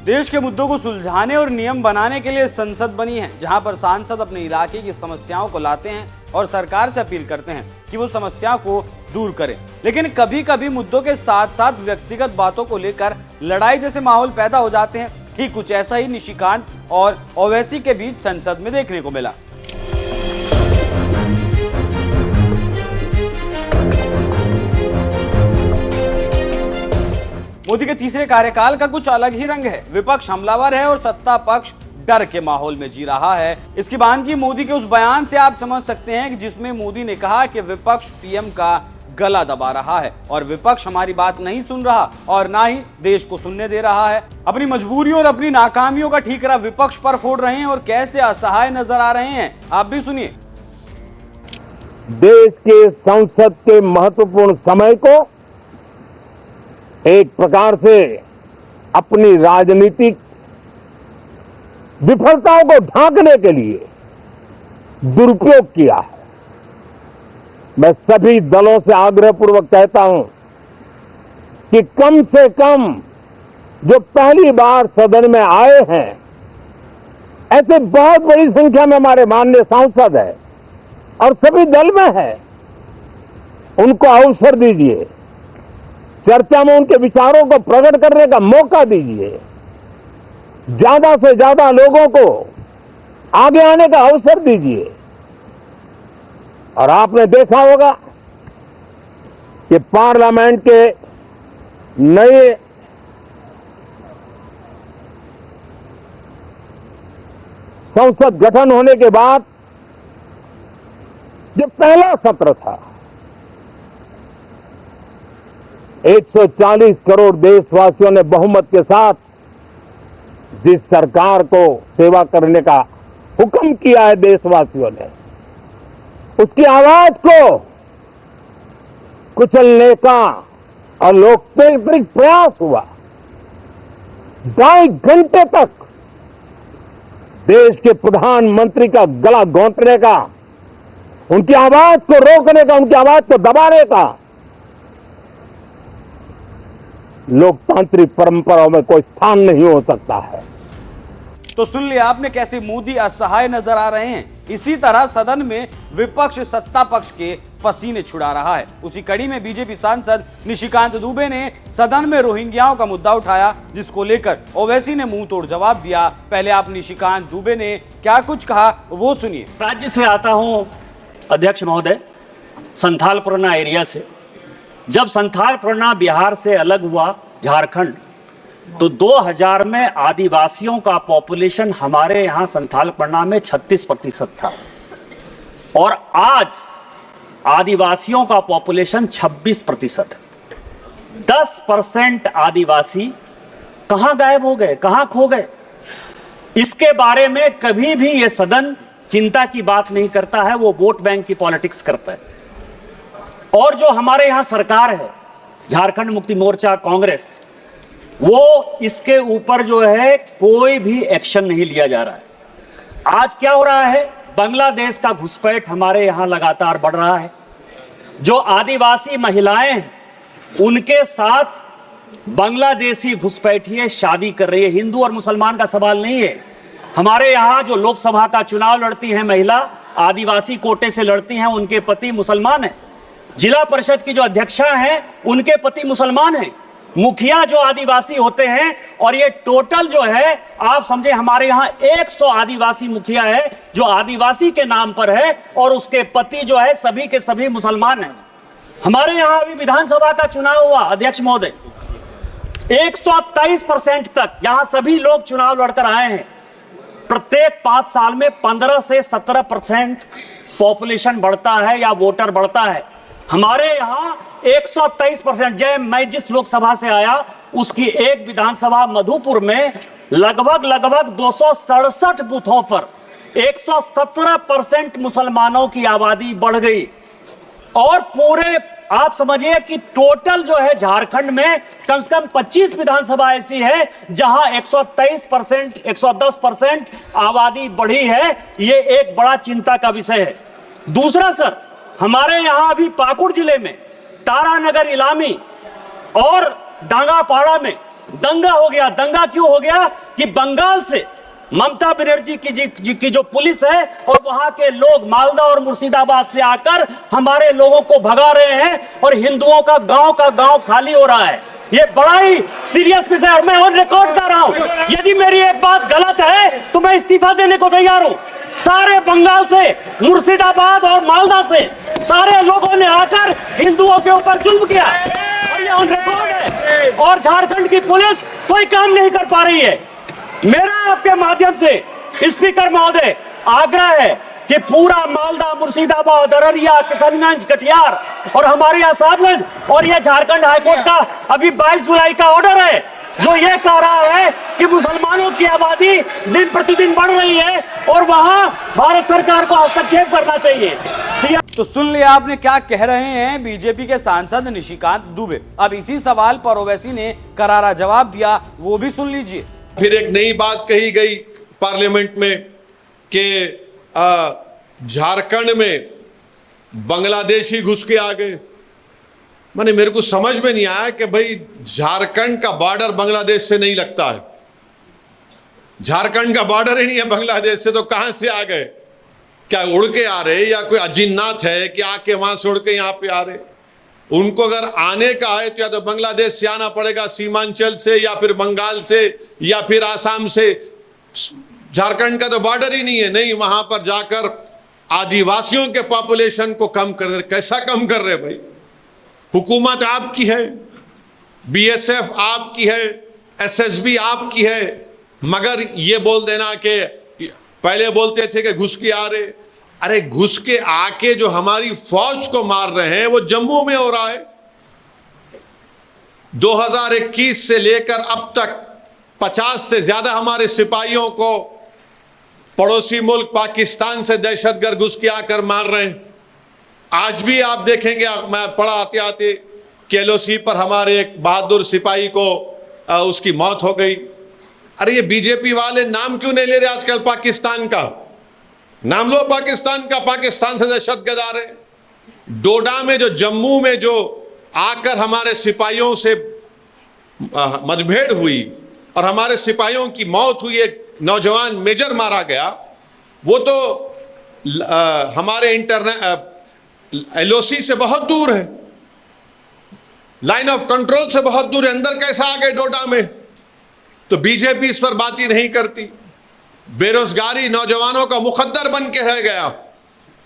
देश के मुद्दों को सुलझाने और नियम बनाने के लिए संसद बनी है, जहां पर सांसद अपने इलाके की समस्याओं को लाते हैं और सरकार से अपील करते हैं कि वो समस्या को दूर करें। लेकिन कभी कभी मुद्दों के साथ साथ व्यक्तिगत बातों को लेकर लड़ाई जैसे माहौल पैदा हो जाते हैं। ठीक कुछ ऐसा ही निशिकांत और ओवैसी के बीच संसद में देखने को मिला। मोदी के तीसरे कार्यकाल का कुछ अलग ही रंग है। विपक्ष हमलावर है और सत्ता पक्ष डर के माहौल में जी रहा है। इसकी बानगी मोदी के उस बयान से आप समझ सकते हैं कि जिसमें मोदी ने कहा कि विपक्ष पीएम का गला दबा रहा है और विपक्ष हमारी बात नहीं सुन रहा और ना ही देश को सुनने दे रहा है। अपनी मजबूरियों और अपनी नाकामियों का ठीकरा विपक्ष पर फोड़ रहे हैं और कैसे असहाय नजर आ रहे हैं, आप भी सुनिए। देश के संसद के महत्वपूर्ण समय को एक प्रकार से अपनी राजनीतिक विफलताओं को ढांकने के लिए दुरुपयोग किया है। मैं सभी दलों से आग्रहपूर्वक कहता हूं कि कम से कम जो पहली बार सदन में आए हैं, ऐसे बहुत बड़ी संख्या में हमारे माननीय सांसद हैं और सभी दल में है, उनको अवसर दीजिए, चर्चा में उनके विचारों को प्रकट करने का मौका दीजिए, ज्यादा से ज्यादा लोगों को आगे आने का अवसर दीजिए। और आपने देखा होगा कि पार्लियामेंट के नए संसद गठन होने के बाद जो पहला सत्र था, 140 करोड़ देशवासियों ने बहुमत के साथ जिस सरकार को सेवा करने का हुक्म किया है देशवासियों ने, उसकी आवाज को कुचलने का और लोकतांत्रिक प्रयास हुआ। 2.5 घंटे तक देश के प्रधानमंत्री का गला घोंटने का, उनकी आवाज को रोकने का, उनकी आवाज को दबाने का लोकतांत्रिक परंपराओं में कोई स्थान नहीं हो सकता है। तो सुन लिया आपने कैसे मोदी असहाय नजर आ रहे हैं। इसी तरह सदन में विपक्ष सत्ता पक्ष के पसीने छुड़ा रहा है। उसी कड़ी में बीजेपी सांसद निशिकांत दुबे ने सदन में रोहिंग्याओं का मुद्दा उठाया, जिसको लेकर ओवैसी ने मुंह तोड़ जवाब दिया। पहले आप निशिकांत दुबे ने क्या कुछ कहा वो सुनिए। राज्य से आता हूं अध्यक्ष महोदय, संथाल परगना एरिया से। जब संथाल परगना बिहार से अलग हुआ, झारखंड, तो 2000 में आदिवासियों का पॉपुलेशन हमारे यहाँ संथाल परगना में 36% था और आज आदिवासियों का पॉपुलेशन 26%। 10% आदिवासी कहां गायब हो गए, कहां खो गए? इसके बारे में कभी भी ये सदन चिंता की बात नहीं करता है, वो वोट बैंक की पॉलिटिक्स करता है। और जो हमारे यहां सरकार है, झारखंड मुक्ति मोर्चा, कांग्रेस, वो इसके ऊपर जो है कोई भी एक्शन नहीं लिया जा रहा है। आज क्या हो रहा है? बांग्लादेश का घुसपैठ हमारे यहां लगातार बढ़ रहा है। जो आदिवासी महिलाएं हैं, उनके साथ बांग्लादेशी घुसपैठिए शादी कर रही है। हिंदू और मुसलमान का सवाल नहीं है। हमारे यहां जो लोकसभा का चुनाव लड़ती हैं महिला, आदिवासी कोटे से लड़ती हैं, उनके पति मुसलमान हैं। जिला परिषद की जो अध्यक्षा हैं, उनके पति मुसलमान हैं। मुखिया जो आदिवासी होते हैं, और ये टोटल जो है आप समझे हमारे यहाँ 100 आदिवासी मुखिया है जो आदिवासी के नाम पर है और उसके पति जो है सभी के सभी मुसलमान हैं। हमारे यहाँ अभी विधानसभा का चुनाव हुआ अध्यक्ष महोदय, 123% तक यहाँ सभी लोग चुनाव लड़कर आए हैं। प्रत्येक 5 साल में 15 से 17% पॉपुलेशन बढ़ता है या वोटर बढ़ता है। हमारे यहाँ 123%। मैं जिस लोकसभा से आया उसकी एक विधानसभा मधुपुर में लगभग 267 बूथों पर 117% मुसलमानों की आबादी बढ़ गई। और पूरे आप समझिए कि टोटल जो है झारखंड में कम से कम 25 विधानसभा ऐसी है जहां 123%, 110% आबादी बढ़ी है। ये एक बड़ा चिंता का विषय है। दूसरा सर, हमारे यहां अभी पाकुड़ जिले में तारानगर, इलामी और डांगापाड़ा में दंगा हो गया। दंगा क्यों हो गया कि बंगाल से ममता बनर्जी की जो पुलिस है और वहां के लोग मालदा और मुर्शिदाबाद से आकर हमारे लोगों को भगा रहे हैं और हिंदुओं का गांव खाली हो रहा है। ये बड़ा ही सीरियस विषय है और मैं ऑन रिकॉर्ड कर रहा हूं। यदि मेरी एक बात गलत है तो मैं इस्तीफा देने को तैयार हूं। सारे बंगाल से, मुर्शिदाबाद और मालदा से सारे लोगों ने आकर हिंदुओं के ऊपर जुल्म किया और ये ऑन रिकॉर्ड है। और झारखंड की पुलिस कोई काम नहीं कर पा रही है। मेरा आपके माध्यम से स्पीकर महोदय आग्रह है कि पूरा मालदा, मुर्शिदाबाद, अररिया, किशनगंज, कटिहार और हमारे यहाँ साहबगंज और ये झारखंड हाईकोर्ट का अभी 22 जुलाई का ऑर्डर है जो ये कह रहा है कि मुसलमानों की आबादी दिन प्रतिदिन बढ़ रही है और वहां भारत सरकार को हस्तक्षेप करना चाहिए। तो सुन लिया आपने क्या कह रहे हैं बीजेपी के सांसद निशिकांत दुबे। अब इसी सवाल पर ओवैसी ने करारा जवाब दिया, वो भी सुन लीजिए। फिर एक नई बात कही गई पार्लियामेंट में कि झारखंड में बांग्लादेशी घुस के आ गए। माने मेरे को समझ में नहीं आया कि भाई झारखंड का बॉर्डर बांग्लादेश से नहीं लगता है। झारखंड का बॉर्डर ही नहीं है बांग्लादेश से, तो कहां से आ गए? क्या उड़ के आ रहे या कोई अजिन्नात है कि आके वहां से उड़ के यहां पे आ रहे? उनको अगर आने का है तो या तो बांग्लादेश से आना पड़ेगा, सीमांचल से, या फिर बंगाल से, या फिर आसाम से। झारखंड का तो बॉर्डर ही नहीं है। नहीं, वहां पर जाकर आदिवासियों के पॉपुलेशन को कम कर रहे। कैसा कम कर रहे भाई? हुकूमत आपकी है, बीएसएफ आपकी है, एसएसबी आपकी है, मगर ये बोल देना कि पहले बोलते थे कि घुस के आ रहे। अरे घुस के आके जो हमारी फौज को मार रहे हैं वो जम्मू में हो रहा है। 2021 से लेकर अब तक 50 से ज्यादा हमारे सिपाहियों को पड़ोसी मुल्क पाकिस्तान से दहशतगर्द घुस के आकर मार रहे हैं। आज भी आप देखेंगे, मैं पढ़ा आते आते कि एलओसी पर हमारे एक बहादुर सिपाही को उसकी मौत हो गई। अरे ये बीजेपी वाले नाम क्यों नहीं ले रहे आजकल पाकिस्तान का? नाम लो पाकिस्तान का। पाकिस्तान से दहशतगर्द आ रहे। डोडा में जो, जम्मू में जो आकर हमारे सिपाहियों से मतभेड़ हुई और हमारे सिपाहियों की मौत हुई, एक नौजवान मेजर मारा गया, वो तो हमारे एलओसी से बहुत दूर है, लाइन ऑफ कंट्रोल से बहुत दूर है। अंदर कैसे आ गए डोडा में? तो बीजेपी इस पर बात ही नहीं करती। बेरोजगारी नौजवानों का मुकद्दर बन के रह गया।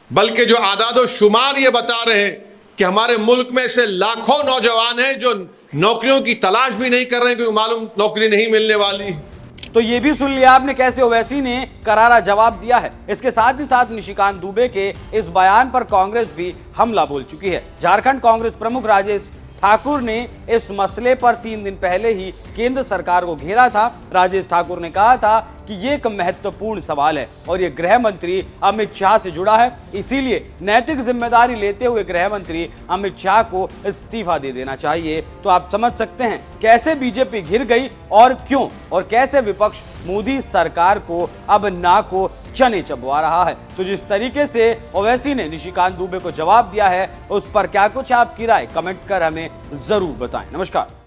बल्कि जो आदादो शुमार ये बता रहे हैं कि हमारे मुल्क में से लाखों नौजवान हैं जो नौकरियों की तलाश भी नहीं कर रहे हैं क्योंकि मालूम नौकरी नहीं मिलने वाली। तो ये भी सुन लिया आपने कैसे ओवैसी ने करारा जवाब दिया है। इसके साथ ही साथ निशिकांत दुबे के इस बयान पर कांग्रेस भी हमला बोल चुकी है। झारखंड कांग्रेस प्रमुख राजेश ठाकुर ने इस मसले पर 3 दिन पहले ही केंद्र सरकार को घेरा था। राजेश ठाकुर ने कहा था कि ये एक महत्वपूर्ण सवाल है और ये गृह मंत्री अमित शाह से जुड़ा है, इसीलिए नैतिक जिम्मेदारी लेते हुए गृह मंत्री अमित शाह को इस्तीफा दे देना चाहिए। तो आप समझ सकते हैं कैसे बीजेपी घिर गई और क्यों, और कैसे विपक्ष मोदी सरकार को अब ना को चने चबवा रहा है। तो जिस तरीके से ओवैसी ने निशिकांत दुबे को जवाब दिया है, उस पर क्या कुछ आपकी राय कमेंट कर हमें जरूर बताएं। नमस्कार।